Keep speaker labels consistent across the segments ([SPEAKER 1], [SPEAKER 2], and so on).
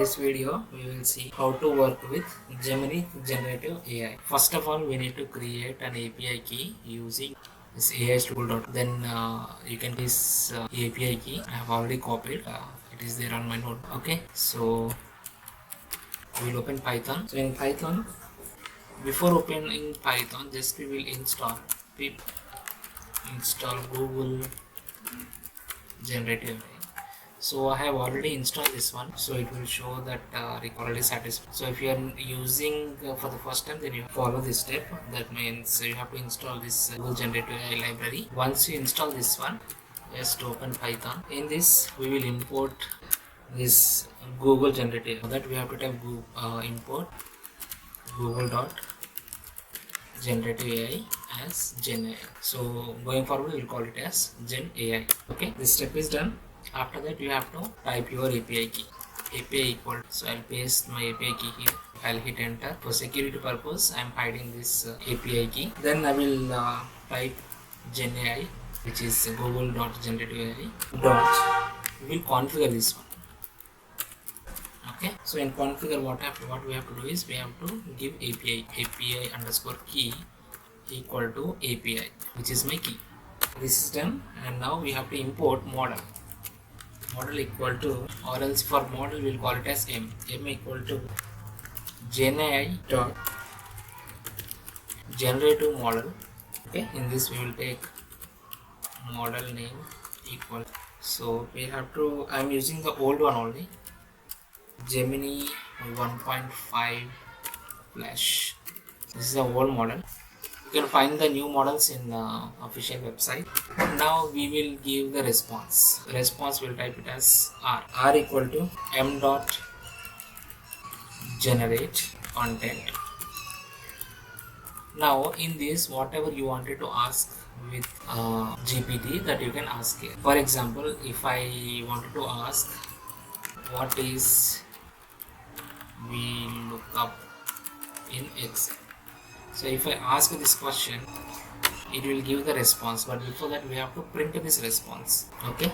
[SPEAKER 1] this video, we will see how to work with Gemini Generative AI. First of all, we need to create an API key using this AI tool. Then you can this API key. I have already copied. It is there on my node. Okay, so we will open Python. So in Python, before opening Python, just we will install pip install Google Generative AI. So I have already installed this one, so it will show that already satisfied. So if you are using for the first time, then you follow this step. That means you have to install this Google Generative AI library. Once you install this one, just open Python. In this, we will import this Google Generative. For that we have to type import google.generative as Gen AI. So going forward, we will call it as Gen AI. Okay, this step is done. After that, you have to type your API key. API equal. So I'll paste my API key here. I'll hit enter. For security purpose, I'm hiding this API key. Then I will type Gen AI, which is google.generative.ai. We will configure this one. Okay. So in configure, what we have to do is we have to give API underscore key equal to API, which is my key. This is done, and now we have to import model equal to, or else for model we'll call it as m equal to genai.GenerativeModel. Okay, in this we will take model name equal, so we have to, I'm using the old one only, Gemini 1.5 Flash. This is the old model. You can find the new models in the official website. Now we will give the response. The response will type it as r equal to m dot generate content. Now in this, whatever you wanted to ask with GPT, that you can ask here. For example, if I wanted to ask what is VLOOKUP in Excel, so if I ask this question, it will give the response, but before that we have to print this response. Okay,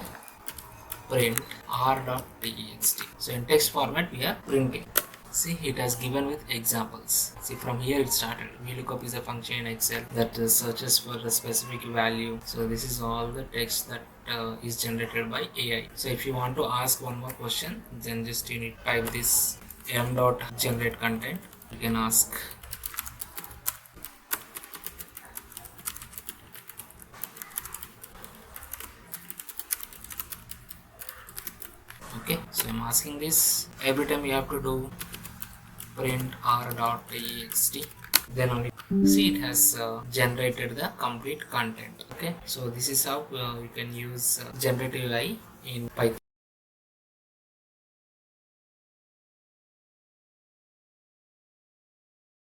[SPEAKER 1] print r.text. So in text format we are printing. See, it has given with examples. See, from here it started. VLOOKUP is a function in Excel that searches for a specific value. So this is all the text that is generated by AI. So if you want to ask one more question, then just you need to type this m.generate content. You can ask okay. So I'm asking this. Every time you have to do print r.text, then only see it has generated the complete content. Okay, so this is how you can use generative AI in Python.